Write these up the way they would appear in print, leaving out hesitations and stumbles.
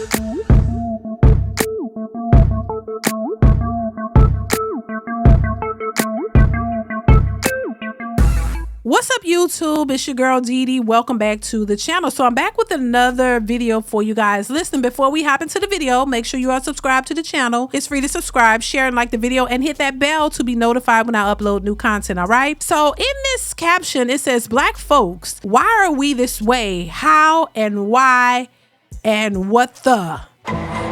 What's up, YouTube? It's your girl DeeDee. Welcome back to the channel. So I'm back with another video for you guys. Listen, before we hop into the video, make sure you are subscribed to the channel. It's free to subscribe, share, and like the video, and hit that bell to be notified when I upload new content, all right? So in this caption, it says, Black folks, why are we this way? How and why and what the?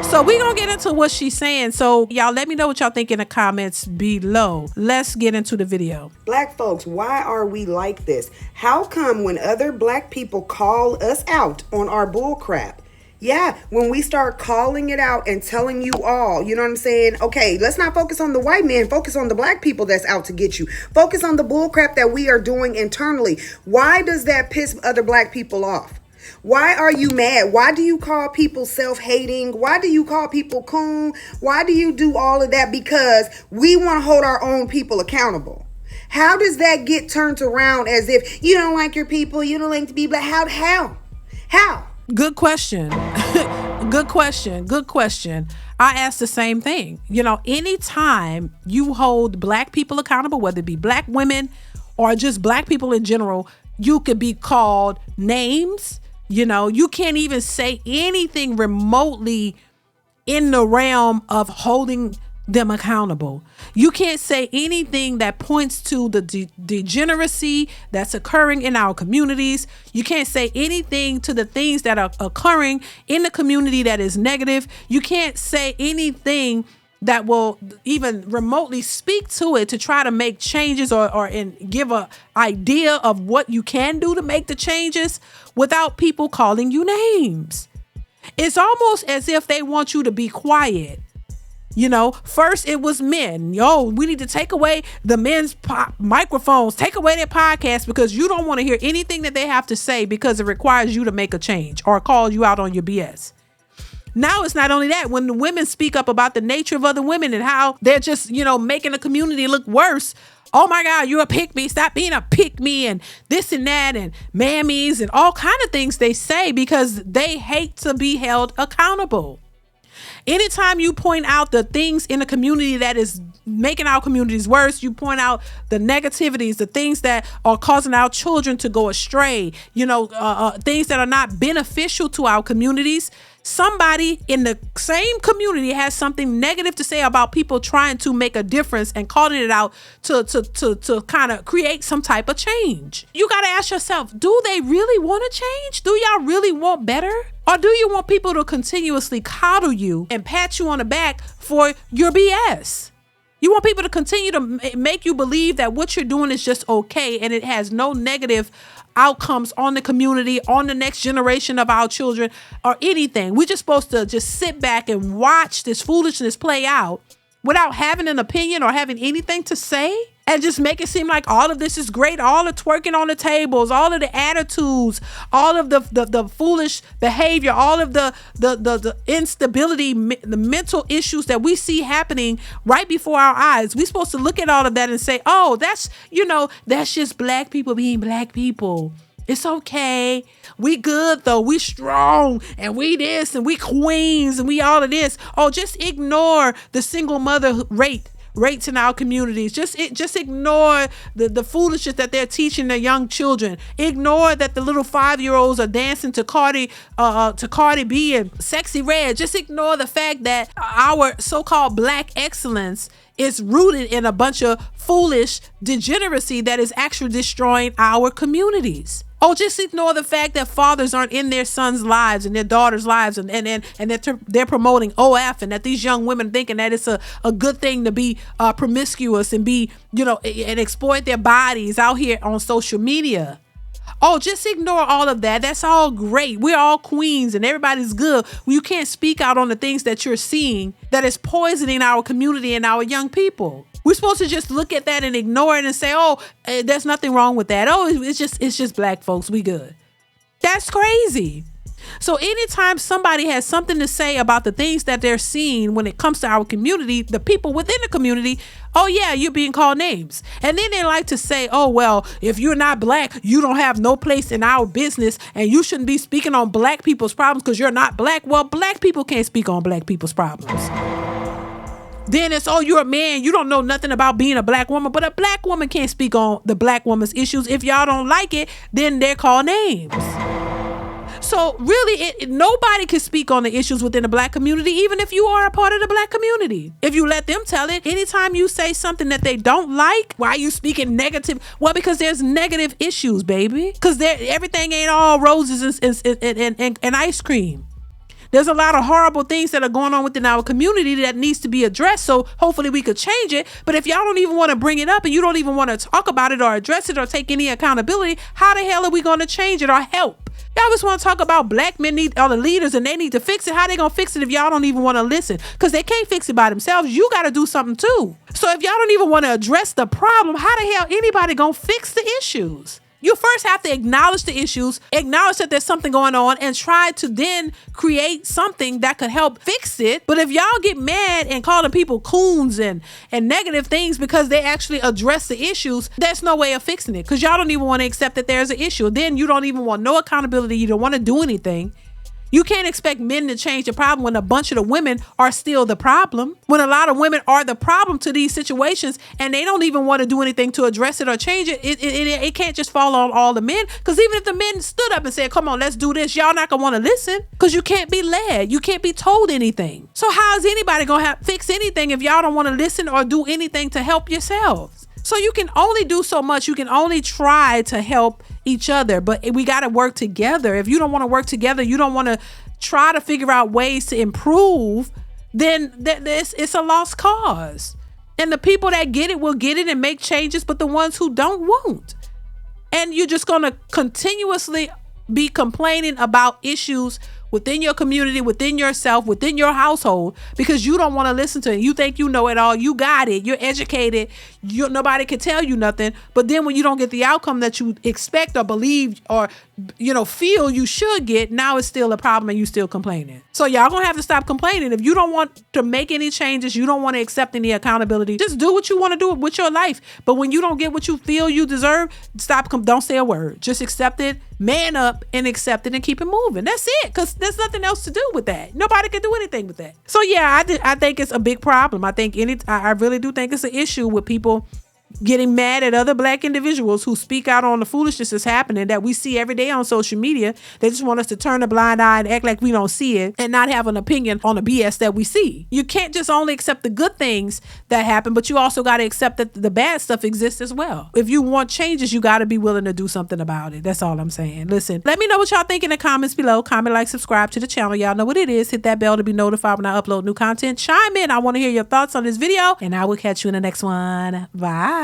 So we're going to get into what she's saying. So y'all let me know what y'all think in the comments below. Let's get into the video. Black folks, why are we like this? How come when other black people call us out on our bull crap? Yeah, when we start calling it out and telling you all, you know what I'm saying? Okay, let's not focus on the white man. Focus on the black people that's out to get you. Focus on the bull crap that we are doing internally. Why does that piss other black people off? Why are you mad? Why do you call people self-hating? Why do you call people coon? Why do you do all of that? Because we want to hold our own people accountable. How does that get turned around as if you don't like your people, you don't like to be black? How? Good question. Good question. I asked the same thing. You know, anytime you hold black people accountable, whether it be black women or just black people in general, you could be called names. You know, you can't even say anything remotely in the realm of holding them accountable. You can't say anything that points to the degeneracy that's occurring in our communities. You can't say anything to the things that are occurring in the community that is negative. You can't say anything that will even remotely speak to it to try to make changes or give a idea of what you can do to make the changes without people calling you names. It's almost as if they want you to be quiet. You know, first it was men. We need to take away the men's microphones, take away their podcasts because you don't want to hear anything that they have to say because it requires you to make a change or call you out on your BS. Now it's not only that, when the women speak up about the nature of other women and how they're just, making the community look worse. Oh my God, you're a pick me. Stop being a pick me and this and that and mammies and all kind of things they say because they hate to be held accountable. Anytime you point out the things in the community that is making our communities worse, you point out the negativities, the things that are causing our children to go astray, things that are not beneficial to our communities. Somebody in the same community has something negative to say about people trying to make a difference and calling it out to kind of create some type of change. You got to ask yourself, do they really want to change? Do y'all really want better? Or do you want people to continuously coddle you and pat you on the back for your BS? You want people to continue to make you believe that what you're doing is just okay and it has no negative outcomes on the community, on the next generation of our children or anything. We're just supposed to just sit back and watch this foolishness play out without having an opinion or having anything to say and just make it seem like all of this is great. All the twerking on the tables, all of the attitudes, all of the foolish behavior, all of the instability, the mental issues that we see happening right before our eyes. We're supposed to look at all of that and say, oh, that's just black people being black people. It's okay. We good though. We strong and we this and we queens and we all of this. Oh, just ignore the single mother rates in our communities. Just ignore the foolishness that they're teaching their young children. Ignore that the little 5-year-olds are dancing to Cardi B and Sexy Red. Just ignore the fact that our so-called black excellence is rooted in a bunch of foolish degeneracy that is actually destroying our communities. Oh, just ignore the fact that fathers aren't in their sons' lives and their daughters' lives and that they're promoting OF and that these young women thinking that it's a good thing to be promiscuous and be, and exploit their bodies out here on social media. Oh, just ignore all of that. That's all great. We're all queens and everybody's good. You can't speak out on the things that you're seeing that is poisoning our community and our young people. We're supposed to just look at that and ignore it and say, oh, there's nothing wrong with that. Oh, it's just black folks. We good. That's crazy. So anytime somebody has something to say about the things that they're seeing when it comes to our community, the people within the community, oh yeah, you're being called names. And then they like to say, oh, well, if you're not black, you don't have no place in our business and you shouldn't be speaking on black people's problems because you're not black. Well, black people can't speak on black people's problems. Then it's, oh, you're a man, you don't know nothing about being a black woman, but a black woman can't speak on the black woman's issues. If y'all don't like it, then they're called names. So really, nobody can speak on the issues within the black community, even if you are a part of the black community. If you let them tell it, anytime you say something that they don't like, why are you speaking negative? Well, because there's negative issues, baby. Because everything ain't all roses and ice cream. There's a lot of horrible things that are going on within our community that needs to be addressed. So hopefully we could change it. But if y'all don't even want to bring it up and you don't even want to talk about it or address it or take any accountability, how the hell are we going to change it or help? Y'all just want to talk about black men are the leaders and they need to fix it. How they going to fix it if y'all don't even want to listen? Because they can't fix it by themselves. You got to do something too. So if y'all don't even want to address the problem, how the hell anybody going to fix the issues? You first have to acknowledge the issues, acknowledge that there's something going on, and try to then create something that could help fix it. But if y'all get mad and calling people coons and negative things because they actually address the issues, there's no way of fixing it because y'all don't even want to accept that there's an issue. Then you don't even want no accountability. You don't want to do anything. You can't expect men to change the problem when a bunch of the women are still the problem. When a lot of women are the problem to these situations and they don't even want to do anything to address it or change it, it can't just fall on all the men. Because even if the men stood up and said, come on, let's do this, y'all not going to want to listen because you can't be led. You can't be told anything. So how is anybody going to fix anything if y'all don't want to listen or do anything to help yourselves? So you can only do so much. You can only try to help each other, but we got to work together. If you don't want to work together, you don't want to try to figure out ways to improve, then it's a lost cause. And the people that get it will get it and make changes, but the ones who don't won't. And you're just going to continuously be complaining about issues within your community, within yourself, within your household, because you don't want to listen to it. You think you know it all. You got it. You're educated. Nobody can tell you nothing. But then when you don't get the outcome that you expect or believe or, feel you should get, now it's still a problem and you still complaining. So y'all gonna have to stop complaining. If you don't want to make any changes, you don't want to accept any accountability, just do what you want to do with your life. But when you don't get what you feel you deserve, don't say a word. Just accept it, man up and accept it and keep it moving. That's it. Because there's nothing else to do with that. Nobody can do anything with that. So yeah, I think it's a big problem. I really do think it's an issue with people getting mad at other black individuals who speak out on the foolishness that's happening that we see every day on social media. They just want us to turn a blind eye and act like we don't see it and not have an opinion on the BS that we see. You can't just only accept the good things that happen, but you also got to accept that the bad stuff exists as well. If you want changes, you got to be willing to do something about it. That's all I'm saying. Listen, let me know what y'all think in the comments below. Comment, like, subscribe to the channel. Y'all know what it is. Hit that bell to be notified when I upload new content. Chime in. I want to hear your thoughts on this video, and I will catch you in the next one. Bye.